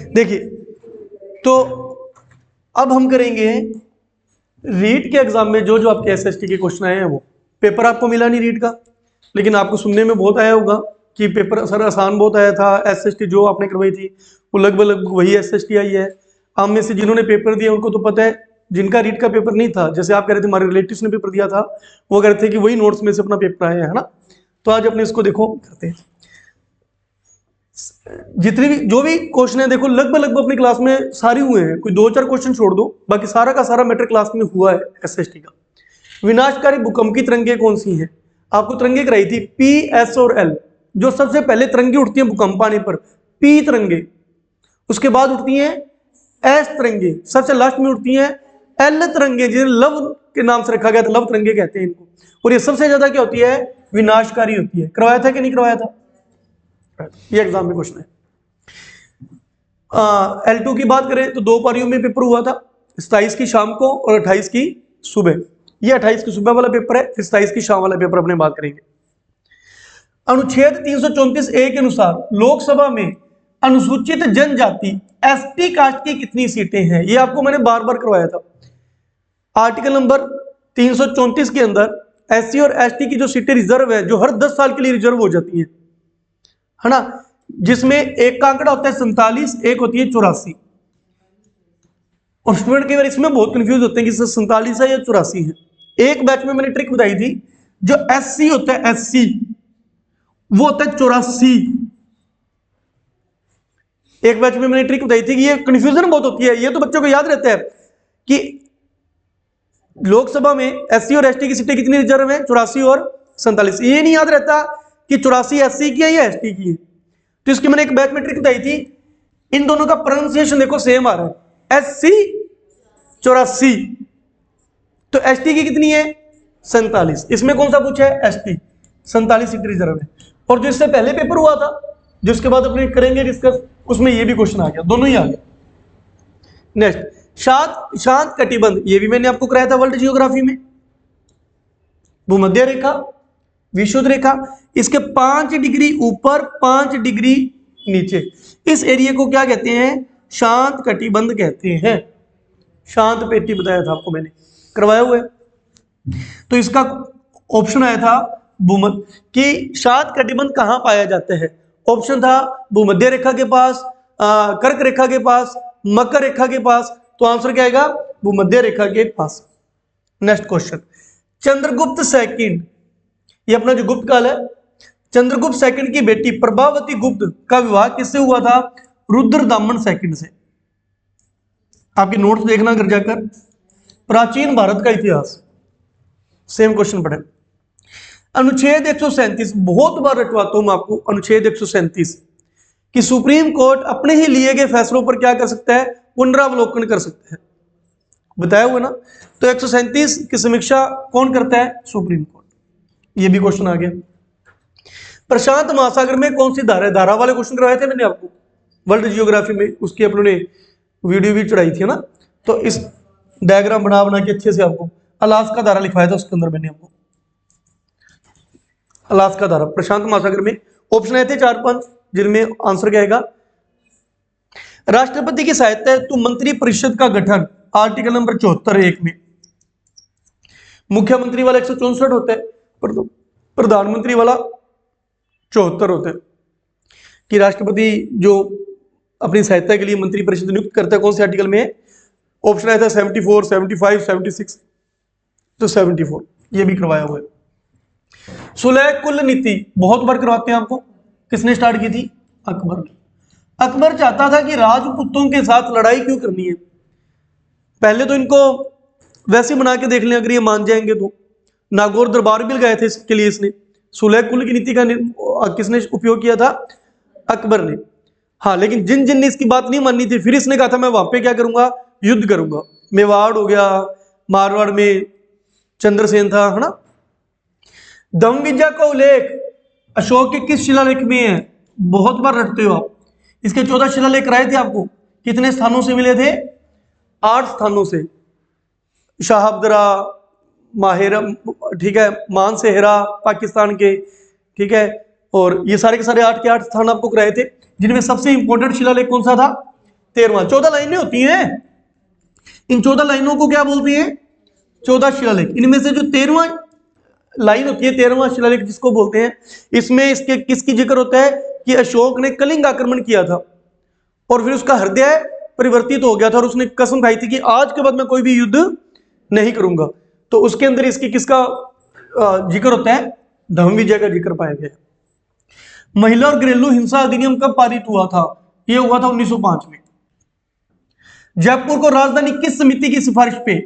देखिए, तो अब हम करेंगे रीट के एग्जाम में जो जो आपके एसएसटी के क्वेश्चन आए हैं वो। पेपर आपको मिला नहीं रीट का, लेकिन आपको सुनने में बहुत आया होगा कि पेपर सर आसान बहुत आया था, एसएसटी जो आपने करवाई थी वो लगभग वही एसएसटी आई है। आप में से जिन्होंने पेपर दिया उनको तो पता है, जिनका रीट का पेपर नहीं था, जैसे आप कह रहे थे हमारे रिलेटिव्स ने पेपर दिया था, वो कह रहे थे कि वही नोट्स में से अपना पेपर आया है ना। तो आज अपने इसको देखो करते हैं, जितने भी जो भी क्वेश्चन है देखो लगभग अपनी क्लास में सारे हुए हैं, कोई 2-4 क्वेश्चन छोड़ दो, बाकी सारा का सारा मैटर क्लास में हुआ है एसएसटी का। विनाशकारी भूकंप की तरंगे कौन सी हैं? आपको तरंगे कराई थी पी, एस और एल। जो सबसे पहले तरंगे उठती हैं भूकंप आने पर, पी तरंगे, उसके बाद उठती हैं एस तरंगे, सबसे लास्ट में उठती हैं एल तरंगे, जिन्हें लव के नाम से रखा गया था, लव तरंगे कहते हैं इनको। और ये सबसे ज्यादा क्या होती है? विनाशकारी होती है। करवाया था कि नहीं करवाया था? ये एग्जाम में क्वेश्चन है। L2 की बात करें तो 2 पारियों में पेपर हुआ था, 27 की शाम को और 28 की सुबह। ये 28 की सुबह वाला पेपर है, फिर 27 की शाम वाला पेपर अपने बात करेंगे। अनुच्छेद 334 ए के अनुसार लोकसभा में अनुसूचित जनजाति एसटी कास्ट की कितनी सीटें हैं? ये आपको मैंने बार बार करवाया था। आर्टिकल नंबर 334 के अंदर एससी और एसटी की जो सीटें रिजर्व है, जो हर 10 साल के लिए रिजर्व हो जाती है ना, जिसमें एक का आंकड़ा होता है 47, एक होती है 84। और स्टूडेंट कई बार इसमें बहुत कंफ्यूज होते हैं कि 47 है या 84 है। एक बैच में मैंने ट्रिक बताई थी, जो एससी होता है एससी वो होता है 84। एक बैच में मैंने ट्रिक बताई थी कि ये कंफ्यूजन बहुत होती है, ये तो बच्चों को याद रहता है कि लोकसभा में एससी और एसटी की सीटें कितनी रिजर्व है, 84 और 47। ये नहीं याद रहता कि 84 एससी की है या एसटी की है। तो इसकी मैंने एक बैच में ट्रिक बताई थी, इन दोनों का प्रोनाउंसिएशन देखो सेम आ रहा है, एससी 84। तो एसटी की कितनी है? 47। इसमें कौन सा पूछा है? एसटी। 47 सीट रिजर्व है। और जो इससे पहले पेपर हुआ था, जिसके बाद अपने करेंगे डिस्कस, उसमें ये भी क्वेश्चन आ गया, दोनों ही आ गए। नेक्स्ट, शांत कटिबंध, ये भी मैंने आपको कराया था वर्ल्ड जियोग्राफी में। भूमध्य रेखा, विषुवत रेखा, इसके 5 डिग्री ऊपर 5 डिग्री नीचे, इस एरिया को क्या कहते हैं? शांत कटिबंध कहते हैं। शांत पेटी बताया था आपको मैंने, करवाया हुआ है। तो इसका ऑप्शन आया था भूमध्य कि शांत कटिबंध कहां पाया जाता है। ऑप्शन था भूमध्य रेखा के पास, कर्क रेखा के पास, मकर रेखा के पास। तो आंसर क्या आएगा? भूमध्य रेखा के पास। नेक्स्ट क्वेश्चन, चंद्रगुप्त सेकंड, ये अपना जो गुप्त काल है, चंद्रगुप्त सेकंड की बेटी प्रभावती गुप्त का विवाह किससे हुआ था? रुद्रदामन सेकंड से। आपके नोट्स देखना घर जाकर, प्राचीन भारत का इतिहास, सेम क्वेश्चन पढ़े। अनुच्छेद 137, बहुत बार रटवाता हूं मैं आपको, अनुच्छेद 137 कि सुप्रीम कोर्ट अपने ही लिए गए फैसलों पर क्या कर सकता है? पुनरावलोकन कर सकता है, बताया हुआ ना। तो 137 की समीक्षा कौन करता है? Supreme court. ये भी क्वेश्चन आ गया। प्रशांत महासागर में कौन सी धारा है? धारा वाले क्वेश्चन करवाए थे मैंने आपको वर्ल्ड जियोग्राफी में, उसकी अपने वीडियो भी चढ़ाई थी ना। तो इस डायग्राम बना के अच्छे से आपको अलास्का धारा लिखवाया था, उसके अंदर मैंने आपको अलास्का धारा प्रशांत महासागर में। ऑप्शन आए थे 4-5, जिनमें आंसर क्या आएगा? राष्ट्रपति की सहायता हेतु मंत्री परिषद का गठन, आर्टिकल नंबर 74(1) में। मुख्यमंत्री वाला 164 होता है, प्रधानमंत्री वाला 74 होता है। कि राष्ट्रपति जो अपनी सहायता के लिए मंत्री परिषद नियुक्त करता है, कौन से आर्टिकल में? ऑप्शन आया था 74, 75, 76। तो 74 ये भी करवाया हुआ है। सुलह कुल नीति बहुत बार करवाते हैं आपको, किसने स्टार्ट की थी? अकबर। अकबर चाहता था कि राजपूतों के साथ लड़ाई क्यों करनी है, पहले तो इनको वैसे बना के देख लें, अगर ये मान जाएंगे तो। नागौर दरबार भी लगाए थे इसके लिए इसने। सुलह कुल की नीति का किसने उपयोग किया था? अकबर ने। हाँ, लेकिन जिन जिन ने इसकी बात नहीं माननी थी, फिर इसने कहा था मैं वहां पे क्या करूंगा? युद्ध करूंगा। मेवाड़ हो गया, मारवाड़ में चंद्रसेन था, है ना। दमविजय का उल्लेख अशोक के किस शिलालेख में है? बहुत बार रटते हो आप। इसके 14 शिलालेख कराए थे आपको, कितने स्थानों से मिले थे? 8 स्थानों से। शाहबदरा, माहेरा, ठीक है, मानसेहरा पाकिस्तान के, ठीक है, और ये सारे के सारे 8 के 8 स्थान आपको कराए थे, जिनमें सबसे इंपॉर्टेंट शिलालेख कौन सा था? 13वां। 14 लाइनें होती हैं, इन 14 लाइनों को क्या बोलते हैं? 14 शिलालेख। इनमें से जो 13वां लाइन होती है, 13वां शिलालेख जिसको बोलते हैं, इसमें इसके किसकी जिक्र होता है कि अशोक ने कलिंग आक्रमण किया था और फिर उसका हृदय परिवर्तित हो गया था और उसने कसम खाई थी कि आज के बाद मैं कोई भी युद्ध नहीं करूंगा। तो उसके अंदर इसकी किसका जिक्र होता है? धर्म विजय का जिक्र पाया गया। महिला और घरेलू हिंसा अधिनियम कब पारित हुआ था? यह हुआ था 1905 में। जयपुर को राजधानी किस समिति की सिफारिश पे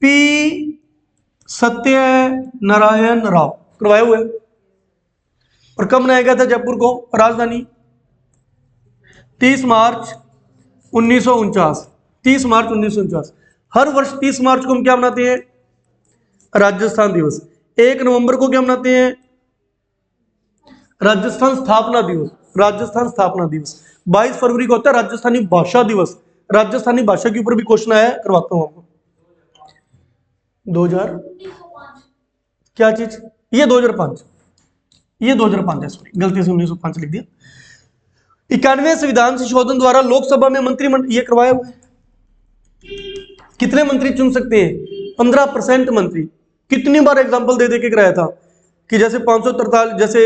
पी सत्यनारायण राव करवाए हुए? और कब बनाया गया था जयपुर को राजधानी? 30 मार्च 1949। 30 मार्च 1949। हर वर्ष 30 मार्च को हम क्या मनाते हैं? राजस्थान दिवस। 1 नवंबर को क्या मनाते हैं? राजस्थान स्थापना दिवस। राजस्थान स्थापना दिवस। 22 फरवरी को होता है राजस्थानी भाषा दिवस। राजस्थानी भाषा के ऊपर भी क्वेश्चन आया, करवाता हूं आपको। 2000 क्या चीज? ये 2005, ये 2005 है, सॉरी गलती से 1905 लिख दिया। 91वें संविधान संशोधन द्वारा लोकसभा में मंत्रिमंडल ये करवाया हुआ है। कितने मंत्री चुन सकते हैं? 15% मंत्री। कितनी बार एग्जांपल दे के कराया था कि जैसे 543, जैसे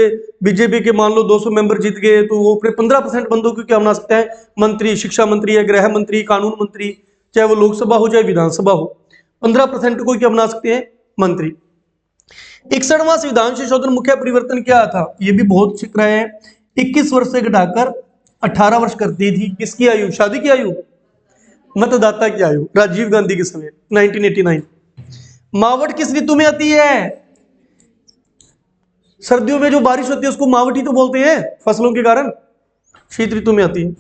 बीजेपी के मान लो 200 मेंबर जीत गए तो वो अपने 15% बंदों को क्या बना सकता है? मंत्री। शिक्षा मंत्री है, गृह मंत्री, कानून मंत्री, चाहे वो लोकसभा हो चाहे विधानसभा हो, 15% को क्या बना सकते हैं? मंत्री। 61वां संविधान संशोधन मुख्य परिवर्तन क्या था? ये भी बहुत छिक रहे हैं। 21 वर्ष से घटाकर 18 वर्ष कर दी थी। किसकी आयु? शादी की आयु, मतदाता की आयु। राजीव गांधी के समय 1989। मावट किस ऋतु में आती है? सर्दियों में जो बारिश होती है उसको मावट ही तो बोलते हैं, फसलों के कारण। शीत ऋतु में आती है।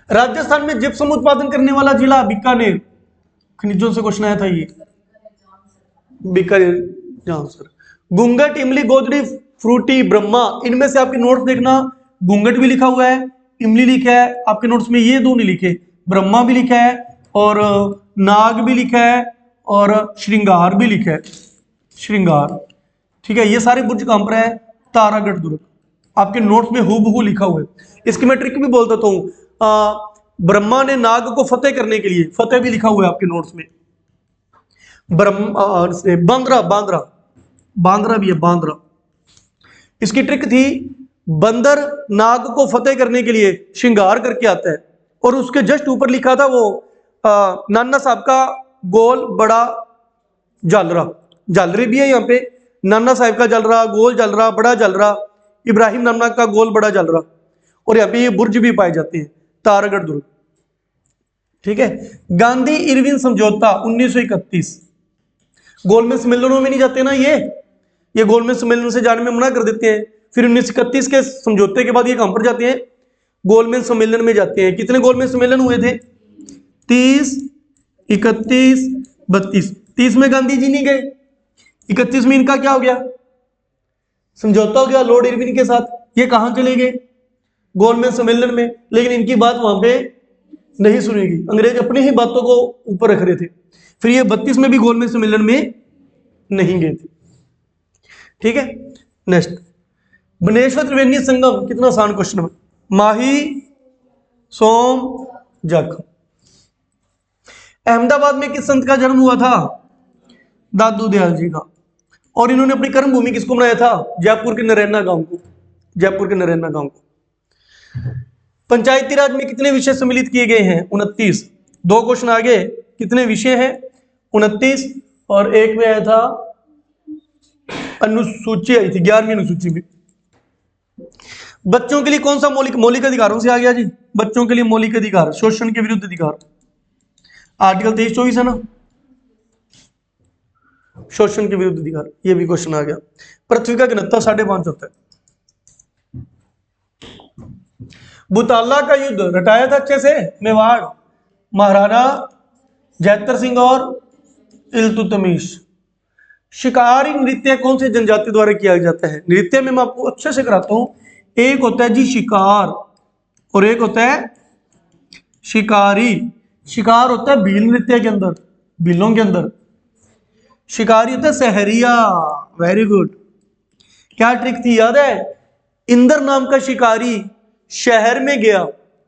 राजस्थान में जिप्सम उत्पादन करने वाला जिला बीकानेर। खनिजों से क्वेश्चन आया था ये, बीकानेर। जहां सर घूंघट, इमली, गोदड़ी, फ्रूटी, ब्रह्मा, इनमें से आपके नोट्स देखना, घूंघट भी लिखा हुआ है, इमली लिखा है आपके नोट्स में, ये दो नहीं लिखे, ब्रह्मा भी लिखा है और नाग भी लिखा है और श्रृंगार भी लिखा है। श्रृंगार, ठीक है। ये सारे बुर्ज कहां पर है? तारागढ़ दुर्ग। आपके नोट्स में हूबहू लिखा हुआ है। इसकी मैं ट्रिक भी बोल देता हूं। ब्रह्मा ने नाग को फतेह करने के लिए, फतेह भी लिखा हुआ है आपके नोट्स में। बांद्रा, बांद्रा, बांद्रा भी है, बांद्रा। इसकी ट्रिक थी, बंदर नाग को फतेह करने के लिए श्रृंगार करके आता है और उसके जस्ट ऊपर लिखा था वो नाना साहब का गोल बड़ा जालरा। जालरे भी है यहाँ पे, नाना साहब का जल रहा, गोल जल रहा, बड़ा जल रहा, इब्राहिम नाना का गोल बड़ा जल रहा। और यहाँ पे ये बुर्ज भी पाए जाते हैं, तारागढ़ दुर्ग, ठीक है। गांधी इरविन समझौता 1931। गोलमेज सम्मेलनों में नहीं जाते ना ये गोलमेज सम्मेलन से जाने में मना कर देते हैं। फिर 1931 के समझौते के बाद ये कहां पर जाते हैं? गोलमेज सम्मेलन में जाते हैं। कितने गोलमेज सम्मेलन हुए थे? 30, 31, 32। 30 में गांधी जी नहीं गए, 31 में इनका क्या हो गया? समझौता हो गया लॉर्ड इरविन के साथ। ये कहां चले गए? गोलमेज सम्मेलन में। लेकिन इनकी बात वहां पे नहीं सुनेगी, अंग्रेज अपनी ही बातों को ऊपर रख रहे थे। फिर ये 32 में भी गोलमेज सम्मेलन में नहीं गए थे, ठीक है। नेक्स्ट, बनेश्वर त्रिवेणी संगम। कितना आसान क्वेश्चन है। माही, सोम, जख। अहमदाबाद में किस संत का जन्म हुआ था? दादू दयाल जी का। और इन्होंने अपनी कर्म भूमि किसको बनाया था? जयपुर के नरैना गांव को। जयपुर के नरैना गांव को। पंचायती राज में कितने विषय सम्मिलित किए गए हैं? 29। दो क्वेश्चन आगे, कितने विषय हैं? 29। और एक में आया था अनुसूची आई थी, 11वीं अनुसूची में। बच्चों के लिए कौन सा मौलिक अधिकारों से आ गया जी? बच्चों के लिए मौलिक अधिकार, शोषण के विरुद्ध अधिकार, आर्टिकल 23-24 है ना, शोषण के विरुद्ध अधिकार। ये भी क्वेश्चन आ गया। पृथ्वी का घनत्व 5.5 होता है। बुताला का युद्ध रटाया था अच्छे से मेवाड़, महाराणा जयतर सिंह और इल्तुतमिश। शिकारी नृत्य कौन से जनजाति द्वारा किया जाता है? नृत्य में मैं आपको अच्छे से कराता हूं। एक होता है जी शिकार और एक होता है शिकारी। शिकार होता है भील नृत्य के अंदर, भीलों के अंदर। शिकारी होता है सहरिया। Very good. क्या ट्रिक थी याद है? इंद्र नाम का शिकारी शहर में गया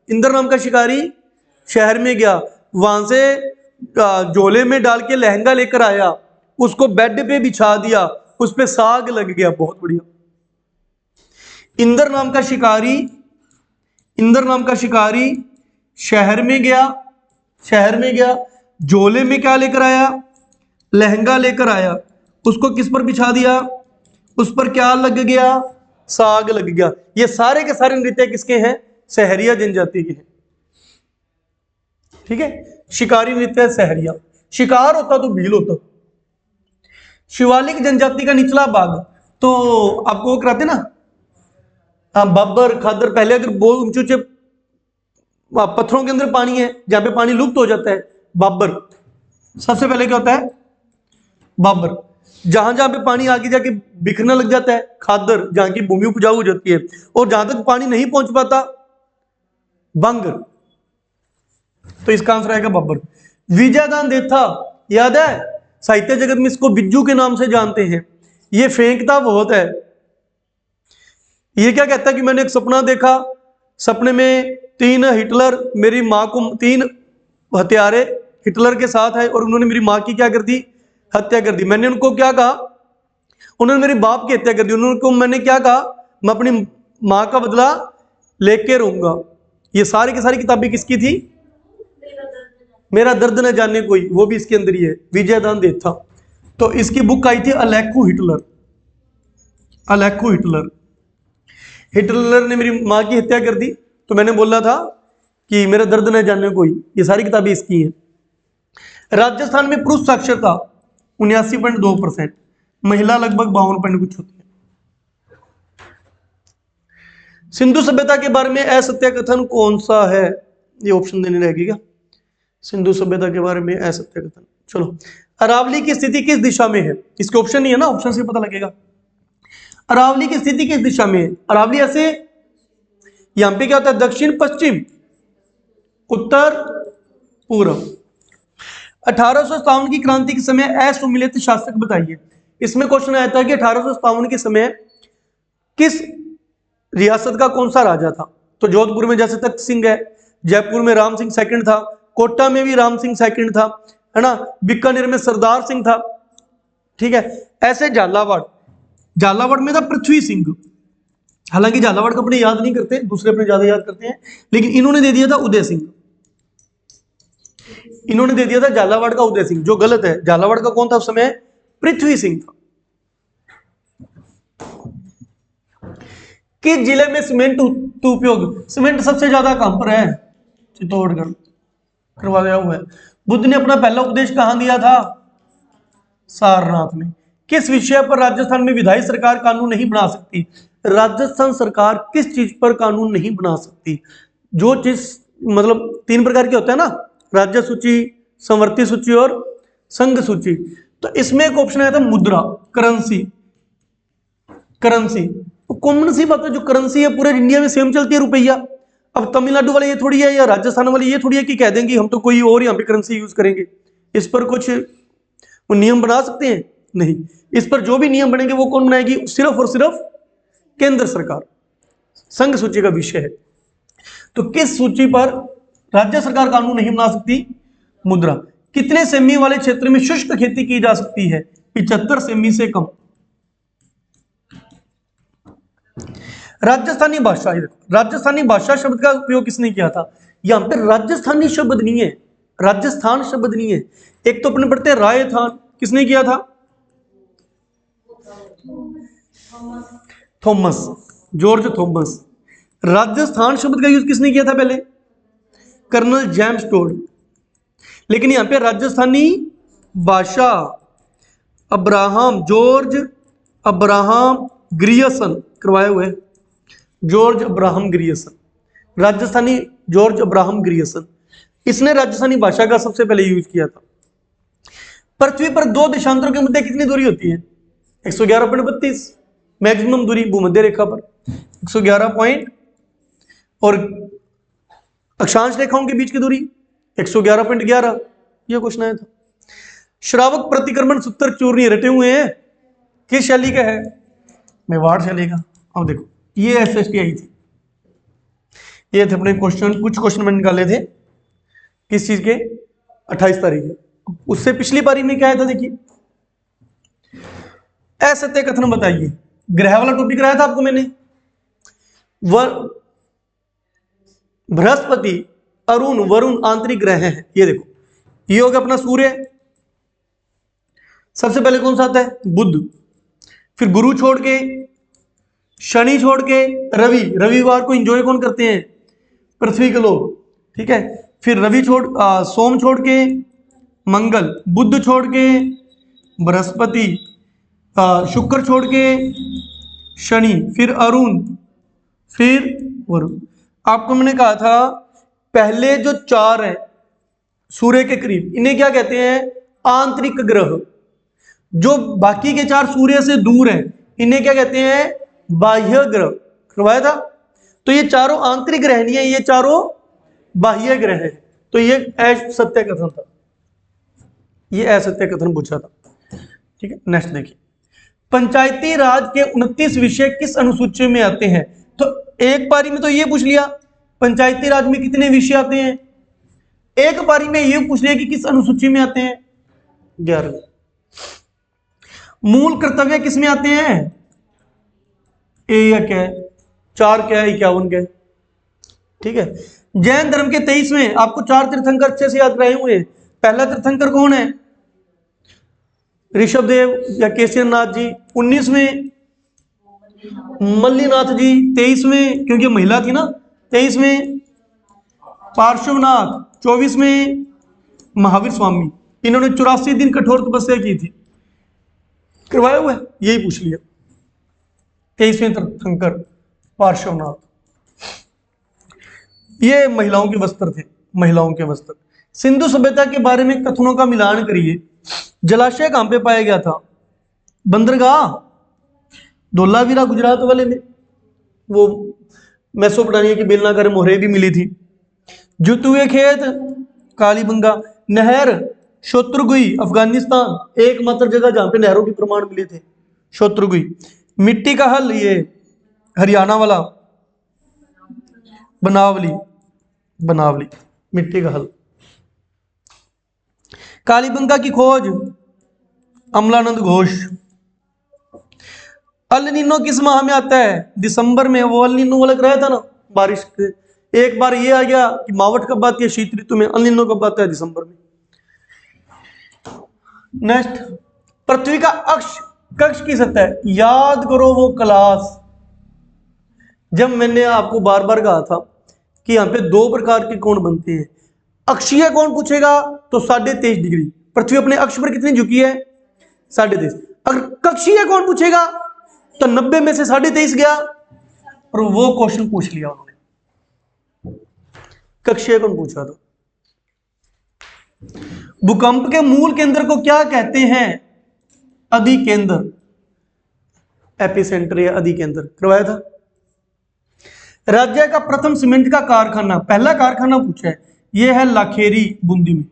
इंद्र नाम का शिकारी शहर में गया, वहां से झोले में डाल के लहंगा लेकर आया, उसको बेड पे बिछा दिया, उस पे साग लग गया। बहुत बढ़िया। इंद्र नाम का शिकारी, इंद्र नाम का शिकारी शहर में गया, शहर में गया, झोले में क्या लेकर आया, लहंगा लेकर आया, उसको किस पर बिछा दिया, उस पर क्या लग गया, साग लग गया। ये सारे के सारे नृत्य किसके हैं, सहरिया जनजाति के हैं। ठीक है, शिकारी नृत्य सहरिया। शिकार होता तो भील होता। शिवालिक जनजाति का निचला भाग, तो आपको वो कराते ना, हाँ, बब्बर खादर। पहले अगर बहुत ऊंचे ऊंचे पत्थरों के अंदर पानी है, जहां पे पानी लुप्त हो जाता है, बाबर सबसे पहले क्या होता है, बाबर। जहां जहां पे पानी आगे जाके बिखरने लग जाता है, खादर, जहां की भूमि उपजाऊ हो जाती है, और जहां तक पानी नहीं पहुंच पाता, बंगर। तो इसका आंसर आएगा बाबर। विजयदान देथा, याद है, साहित्य जगत में इसको बिज्जू के नाम से जानते हैं। ये फेंकता बहुत है। ये क्या कहता है कि मैंने एक सपना देखा, सपने में 3 हिटलर मेरी माँ को, 3 हत्यारे हिटलर के साथ है और उन्होंने मेरी माँ की क्या कर दी, हत्या कर दी। मैंने उनको क्या कहा, उन्होंने मेरे बाप की हत्या कर दी। उनको मैंने क्या कहा, मैं अपनी माँ का बदला लेके रहूंगा। ये सारी की सारी किताबें किसकी थी, मेरा दर्द न जाने कोई, वो भी इसके अंदर ही है, विजयदान देथा। तो इसकी बुक आई थी अलेक्खू हिटलर, अलेक्खू हिटलर। हिटलर ने मेरी माँ की हत्या कर दी, तो मैंने बोला था कि मेरा दर्द न जाने कोई। ये सारी किताबें इसकी हैं। राजस्थान में पुरुष साक्षरता 79.2%, महिला लगभग 52 कुछ होती है। सिंधु सभ्यता के बारे में असत्य कथन कौन सा है, ये ऑप्शन देने रहेगी क्या, सिंधु सभ्यता के बारे में असत्य कथन। चलो, अरावली की स्थिति किस दिशा में है, इसके ऑप्शन नहीं है ना, ऑप्शन से पता लगेगा। अरावली की स्थिति किस दिशा में है, अरावली ऐसे, यहां पे क्या होता है, दक्षिण पश्चिम, उत्तर पूर्व। 1857 की क्रांति के समय असुमिलित शासक बताइए। इसमें क्वेश्चन आया था कि 1857 के समय किस रियासत का कौन सा राजा था। तो जोधपुर में जैसे तख्त सिंह है, जयपुर में राम सिंह सेकंड था, कोटा में भी राम सिंह सेकंड था, है ना, बीकानेर में सरदार सिंह था। ठीक है, ऐसे झालावाड़, झालावाड़ में था पृथ्वी सिंह। हालांकि झालावाड़ को अपने याद नहीं करते, दूसरे अपने ज्यादा याद करते हैं, लेकिन इन्होंने दे दिया था उदय सिंह, इन्होंने दे दिया था झालावाड़ का उदय सिंह, जो गलत है। झालावाड़ का कौन था उस समय, पृथ्वी सिंह था। किस जिले में सीमेंट उपयोग, सीमेंट सबसे ज्यादा कहां पर है, चित्तौड़गढ़, करवाया हुआ है। बुद्ध ने अपना पहला उपदेश कहां दिया था, सारनाथ में। किस विषय पर राजस्थान में विधायी सरकार कानून नहीं बना सकती, राजस्थान सरकार किस चीज पर कानून नहीं बना सकती, जो चीज मतलब 3 प्रकार के होते हैं ना, राज्य सूची, संवर्ती सूची और संघ सूची। तो इसमें एक ऑप्शन आया था मुद्रा, करेंसी, करेंसी कॉमन सी बात है, जो करेंसी है पूरे इंडिया में सेम चलती है, रुपया। अब तमिलनाडु वाले ये थोड़ी है, या राजस्थान वाले ये थोड़ी है कि कह देंगे हम तो कोई और यहाँ पे करेंसी यूज करेंगे। इस पर कुछ वो नियम बना सकते हैं, नहीं। इस पर जो भी नियम बनेंगे वो कौन बनाएगी, सिर्फ और सिर्फ केंद्र सरकार, संघ सूची का विषय है। तो किस सूची पर राज्य सरकार कानून नहीं बना सकती, मुद्रा। कितने सेमी वाले क्षेत्र में शुष्क खेती की जा सकती है, 75 सेमी से कम। राजस्थानी भाषा, राजस्थानी भाषा शब्द का उपयोग किसने किया था, यहां पे राजस्थानी शब्द नहीं है, राजस्थान शब्द नहीं है। एक तो अपने पढ़ते हैं रायथान, किसने किया था, थॉमस, जॉर्ज थॉमस। राजस्थान शब्द का यूज किसने किया था पहले, कर्नल जेम्स टोड। लेकिन यहां पे राजस्थानी भाषा अब्राहम, जॉर्ज अब्राहम ग्रियर्सन करवाए हुए, George Abraham Grierson, Rajasthani George Abraham Grierson, इसने राजस्थानी भाषा का सबसे पहले यूज किया था। पृथ्वी पर 2 देशांतरों के मध्य कितनी दूरी होती है, 111.32, मैक्सिमम दूरी भूमध्य रेखा पर 111 पॉइंट, और अक्षांश रेखाओं के बीच की दूरी 111.11। यह क्वेश्चन आया था। श्रावक प्रतिक्रमण सूत्र चूर्ण रटे हुए हैं, किस शैली का है, मेवाड़ शैली का। अब देखो, ये एसएसटी आई थी, ये थे अपने क्वेश्चन, कुछ क्वेश्चन मैंने निकाले थे किस चीज के, 28 तारीख के। उससे पिछली पारी में क्या आया था देखिए, असत्य कथन बताइए, ग्रह वाला टॉपिक कराया था आपको मैंने। बृहस्पति, अरुण, वरुण आंतरिक ग्रह हैं। ये देखो, ये हो गया अपना सूर्य, सबसे पहले कौन सा आता है, बुध, फिर गुरु छोड़ के, शनि छोड़ के, रवि, रविवार को एंजॉय कौन करते हैं, पृथ्वी के लोग, ठीक है। फिर रवि सोम छोड़ के मंगल, बुध छोड़ के बृहस्पति, शुक्र छोड़ के शनि, फिर अरुण, फिर वरुण। आपको मैंने कहा था पहले जो 4 हैं सूर्य के करीब, इन्हें क्या कहते हैं, आंतरिक ग्रह। जो बाकी के 4 सूर्य से दूर हैं, इन्हें क्या कहते हैं, बाह्य ग्रह। करवाया था। तो ये चारों आंतरिक ग्रह नहीं है, ये चारों बाह्य ग्रह है। तो ये असत्य कथन था, ये असत्य कथन पूछा था, ठीक है। नेक्स्ट देखिए, पंचायती राज के 29 विषय किस अनुसूची में आते हैं। तो एक पारी में तो ये पूछ लिया पंचायती राज में कितने विषय आते हैं, एक पारी में ये पूछ लिया कि किस अनुसूची में आते हैं, 11। मूल कर्तव्य किस में आते हैं, ए या क्या है, 4 क्या है, 51 क्या है, ठीक है। जैन धर्म के 23वें, आपको 4 तीर्थंकर अच्छे से याद कराए हुए हैं। पहला तीर्थंकर कौन है, ऋषभदेव या केसरी नाथ जी। 19वें मल्लीनाथ जी। 23वें, क्योंकि महिला थी ना, 23वें पार्श्वनाथ। 24वें महावीर स्वामी। इन्होंने 84 दिन कठोर तपस्या की थी। करवाया हुआ है, यही पूछ लिया। 23वें तीर्थंकर पार्श्वनाथ। ये महिलाओं के वस्त्र थे, महिलाओं के वस्त्र। सिंधु सभ्यता के बारे में कथनों का मिलान करिए। जलाशय कहां पे पाया गया था, बंदरगाह, धोलावीरा गुजरात वाले में, वो मेसोपोटामिया की बेलनाकार मोहरे भी मिली थी। जुतुए खेत, कालीबंगा। नहर, शत्रुगुई अफगानिस्तान, एकमात्र जगह जहां पे नहरों के प्रमाण मिले थे, शत्रुगुई। मिट्टी का हल, ये हरियाणा वाला, बनावली, बनावली मिट्टी का हल। कालीबंगा की खोज, अमलानंद घोष। अल नीनो किस माह में आता है, दिसंबर में। वो अल नीनो वाला कराया था ना, बारिश के। एक बार ये आ गया कि मावट कब आती है, शीत ऋतु में। अल नीनो कब आता है, दिसंबर में। नेक्स्ट, पृथ्वी का अक्ष कक्ष की सतह, याद करो वो क्लास जब मैंने आपको बार बार कहा था कि यहां पे 2 प्रकार के कोण बनते हैं। अक्षीय कोण पूछेगा तो 23.5 डिग्री, पृथ्वी अपने अक्ष पर कितनी झुकी है, 23.5। अगर कक्षीय कोण पूछेगा तो 90 में से 23.5 गया, और वो क्वेश्चन पूछ लिया उन्होंने, कक्षीय कोण पूछा था। भूकंप के मूल केंद्र को क्या कहते हैं, अधिकेंद्र, एपिसेंटर या अधिकेंद्र। करवाया था। राज्य का प्रथम सीमेंट का कारखाना, पहला कारखाना पूछा है, यह है लाखेरी बूंदी में,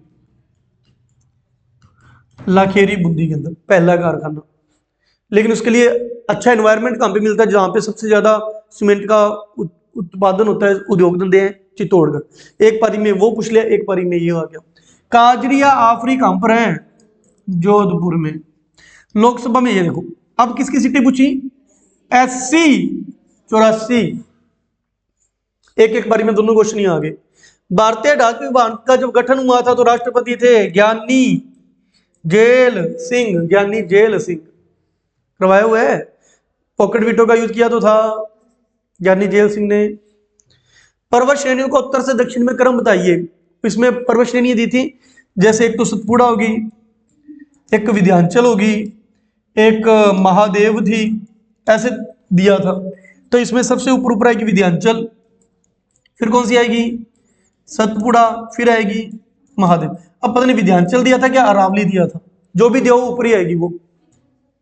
लाखेरी बूंदी के अंदर पहला कारखाना। लेकिन उसके लिए अच्छा एनवायरनमेंट कहां पे मिलता है, जहां पे सबसे ज्यादा सीमेंट का उत्पादन होता है, उद्योग धंधे हैं, चित्तौड़गढ़। एक पारी में वो पूछ लिया, एक पारी में ये आ गया। काजरिया आफरी कहां पर है, जोधपुर में। लोकसभा में ये देखो, अब किसकी सीटें पूछी, 80, 84। एक बारी में दोनों क्वेश्चन ही आ गए। भारतीय डाक विभाग का जब गठन हुआ था तो राष्ट्रपति थे ज्ञानी जेल सिंह, ज्ञानी जेल सिंह। करवाया हुआ है। पॉकेट वीटो का यूज किया तो था ज्ञानी जेल सिंह ने। पर्वत श्रेणियों को उत्तर से दक्षिण में क्रम बताइए। इसमें पर्वत श्रेणी दी थी, जैसे एक तो सतपुड़ा होगी, एक विंध्याचल होगी, एक महादेव थी, ऐसे दिया था। तो इसमें सबसे ऊपर आएगी विंध्याचल, फिर कौन सी आएगी, सतपुड़ा, फिर आएगी महादेव। अब पता नहीं विंध्याचल दिया था क्या अरावली दिया था, जो भी दिया वो ऊपर ही आएगी। वो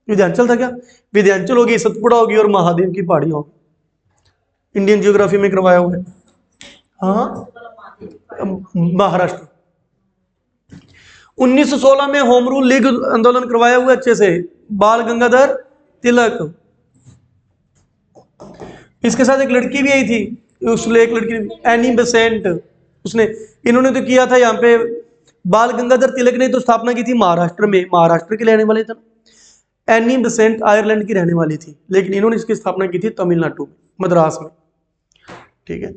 विंध्याचल था क्या, विंध्याचल होगी, सतपुड़ा होगी और महादेव की पहाड़ी होगी। इंडियन जियोग्राफी में करवाया हुआ है। हाँ, महाराष्ट्र। 1916 में होम रूल लीग आंदोलन करवाया हुआ अच्छे से, बाल गंगाधर तिलक। इसके साथ एक लड़की भी आई थी, उसने एक लड़की एनी बेसेंट, उसने, इन्होंने तो किया था यहाँ पे, बाल गंगाधर तिलक ने तो स्थापना की थी महाराष्ट्र में, महाराष्ट्र के रहने वाले थे ना। एनी बेसेंट आयरलैंड की रहने वाली थी, लेकिन इन्होंने इसकी स्थापना की थी तमिलनाडु में, मद्रास में। ठीक है।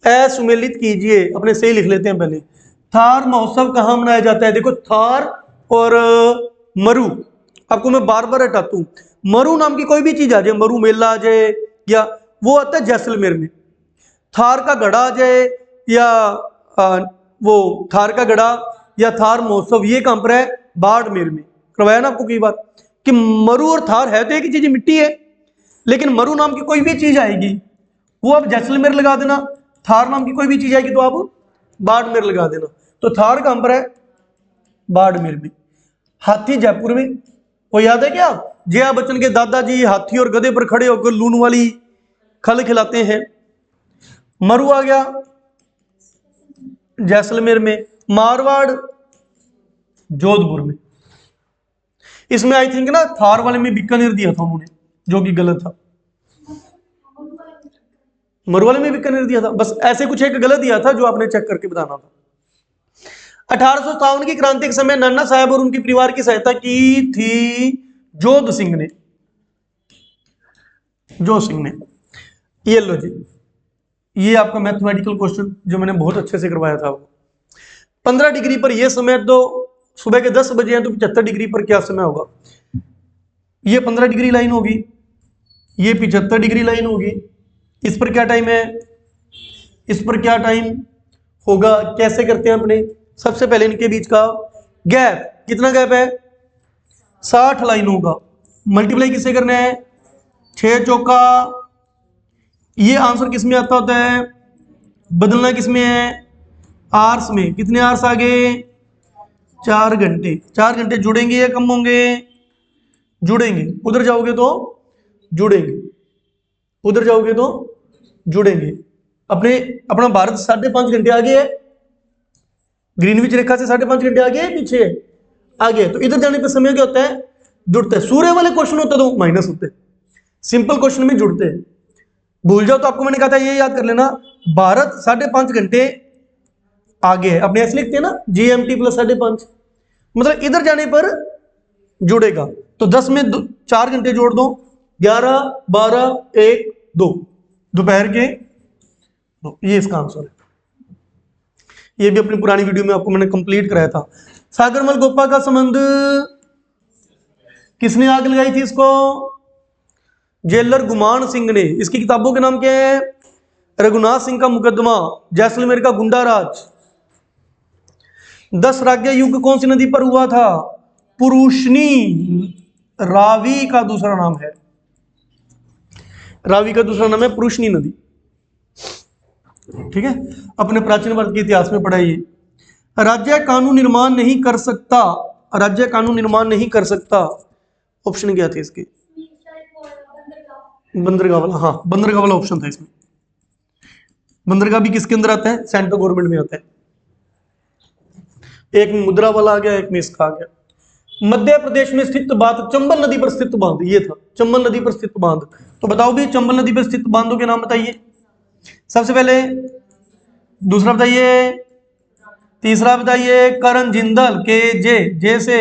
असुमेलित कीजिए, अपने से ही लिख लेते हैं पहले। थार महोत्सव कहाँ मनाया जाता है? देखो थार और मरु, आपको मैं बार बार हटाता हूँ, मरु नाम की कोई भी चीज आ जाए, मरु मेला आ जाए, या वो आता है जैसलमेर में। थार का गढ़ा आ जाए, या वो थार का गढ़ा या थार महोत्सव, ये कहां पर है? बाड़मेर में। करवाया ना आपको कई बार कि मरु और थार है तो एक ही चीज, मिट्टी है, लेकिन मरु नाम की कोई भी चीज आएगी वो आप जैसलमेर लगा देना, थार नाम की कोई भी चीज आएगी तो आप बाड़मेर लगा देना। तो थार कहां पर है? बाड़मेर में। हाथी जयपुर में, वो याद है क्या? जया बच्चन के दादाजी हाथी और गधे पर खड़े होकर लून वाली खल खिलाते हैं। मरु आ गया जैसलमेर में। मारवाड़ जोधपुर में। इसमें आई थिंक ना थार वाले में बीकानेर दिया था उन्होंने, जो कि गलत था। मरु वाले में बीकानेर दिया था, बस ऐसे कुछ एक गलत दिया था जो आपने चेक करके बताना था। 1857 की क्रांति के समय नाना साहब और उनके परिवार की सहायता की थी जोध सिंह ने। जोध सिंह ने। ये लो जी, ये आपका मैथमेटिकल क्वेश्चन जो मैंने बहुत अच्छे से करवाया था। 15 डिग्री पर यह समय, तो सुबह के 10 बजे हैं तो 75 डिग्री पर क्या समय होगा? ये 15 डिग्री लाइन होगी, ये 75 डिग्री लाइन होगी। इस पर क्या टाइम है? इस पर क्या टाइम होगा? कैसे करते हैं अपने? सबसे पहले इनके बीच का गैप, कितना गैप है? 60 लाइन होगा। मल्टीप्लाई किससे करना है? 6 चौका, ये आंसर किस में आता होता है? बदलना किस में है? आर्स में। कितने आर्स आ गए? 4 घंटे। 4 घंटे जुड़ेंगे या कम होंगे? जुड़ेंगे। उधर जाओगे तो जुड़ेंगे, उधर जाओगे तो जुड़ेंगे। अपना भारत 5.5 घंटे आगे है, ग्रीनविच रेखा से 5.5 घंटे आगे है, पीछे है? आगे। तो इधर जाने पर समय क्या होता है? जुड़ता है। सूर्य वाले क्वेश्चन होते तो माइनस होते, सिंपल क्वेश्चन में जुड़ते हैं। भूल जाओ तो आपको मैंने कहा था ये याद कर लेना, भारत 5.5 घंटे आगे है। अपने ऐसे लिखते हैं ना, GMT + 5.5, मतलब इधर जाने पर जुड़ेगा। तो 10 में 4 घंटे जोड़ दो, 11, 12, 1, 2, दोपहर के 2। ये इसका आंसर है। ये भी अपनी पुरानी वीडियो में आपको मैंने कंप्लीट कराया था। सागरमल गोपा का संबंध, किसने आग लगाई थी इसको? जेलर गुमान सिंह ने। इसकी किताबों के नाम क्या है? रघुनाथ सिंह का मुकदमा, जैसलमेर का गुंडा राज। 10 राज्य युग कौन सी नदी पर हुआ था? पुरुषनी। रावी का दूसरा नाम है, रावी का दूसरा नाम है पुरुषनी नदी। ठीक है, अपने प्राचीन भारत के इतिहास में पढ़ाइए। राज्य कानून निर्माण नहीं कर सकता, राज्य कानून निर्माण नहीं कर सकता, ऑप्शन क्या थे इसके? बंदरगाह वाला। हाँ, बंदरगाह वाला ऑप्शन था इसमें। बंदरगाह भी किसके अंदर आता है? सेंट्रल गवर्नमेंट में आता है। एक में मुद्रा वाला आ गया, एक में इसका आ गया। मध्य प्रदेश में स्थित बांध, चंबल नदी पर स्थित बांध, ये था चंबल नदी पर स्थित बांध। तो बताओ भी चंबल नदी पर स्थित बांधों के नाम बताइए सबसे पहले, दूसरा बताइए, तीसरा बताइए। करण जिंदल, जे से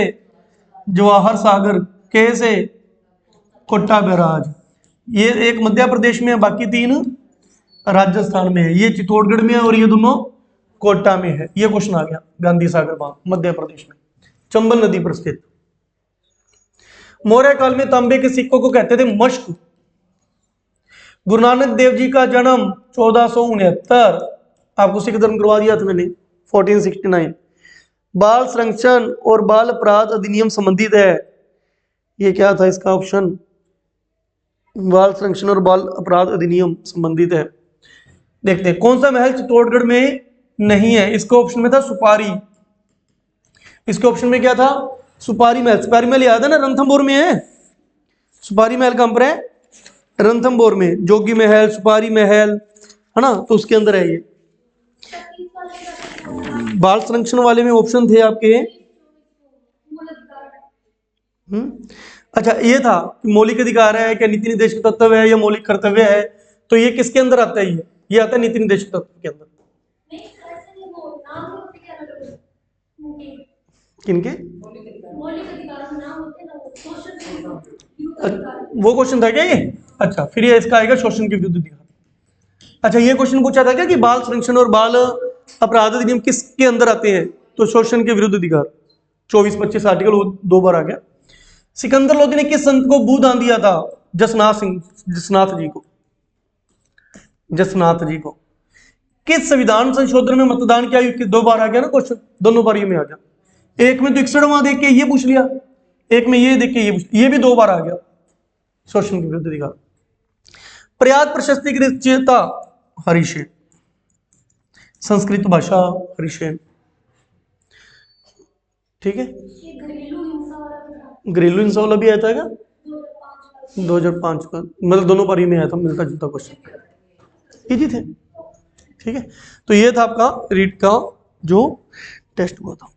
जवाहर सागर, के से कोटा बैराज। ये एक मध्य प्रदेश में है, बाकी 3 राजस्थान में है। ये चित्तौड़गढ़ में है और ये दोनों कोटा में है। ये क्वेश्चन आ गया। गांधी सागर बांध मध्य प्रदेश में, चंबल नदी पर स्थित। मौर्य काल में तांबे के सिक्कों को कहते थे मश्क। गुरु नानक देव जी का जन्म 1469, आपको सिख धर्म करवा दिया था मैंने, 1469। बाल संरक्षण और बाल अपराध अधिनियम संबंधित है। ये क्या था इसका ऑप्शन? बाल संरक्षण और बाल अपराध अधिनियम संबंधित है। देखते हैं कौन सा महल चित्तौड़गढ़ में नहीं है। इसके ऑप्शन में था सुपारी। इसके ऑप्शन में क्या था? सुपारी महल। सुपारी महल याद है ना, रणथंभौर में है। सुपारी महल कहां पर है? रणथंभौर में। जोगी महल, सुपारी महल, है ना, तो उसके अंदर है ये। बाल संरक्षण वाले में ऑप्शन थे आपके। अच्छा, ये था मौलिक अधिकार है क्या नीति निर्देश तत्व है या मौलिक कर्तव्य है, तो ये किसके अंदर आता है? ये आता है नीति निर्देशक तत्व के अंदर। किनके वो क्वेश्चन था क्या ये? अच्छा, फिर ये इसका आएगा शोषण के विरुद्ध अधिकार। अच्छा, ये क्वेश्चन पूछा था क्या कि बाल संरक्षण और बाल अपराध अधिनियम किसके अंदर आते हैं? तो शोषण के विरुद्ध अधिकार 24-25 आर्टिकल 2 बार आ गया। सिकंदर लोधी ने किस संत को बूदान दिया था? जसनाथ जी को। जसनाथ जी को। किस संविधान संशोधन में मतदान की आयु 2 बार आ गया ना क्वेश्चन, दोनों बार ये में आ गया। एक में तो 61वां देख के ये पूछ लिया, एक में ये देख के ये पूछ, ये भी 2 बार आ गया। शोषण के विरुद्ध अधिकार। प्रयाग प्रशस्ति की रचयिता हरिसेन, संस्कृत भाषा हरिसेन। ठीक है, घरेलू हिंसा वाला भी आता है क्या? 2005 का, मतलब दोनों बार में आया था, मिलता जुलता क्वेश्चन, इजी थे। ठीक है, तो ये था आपका रीट का जो टेस्ट हुआ था।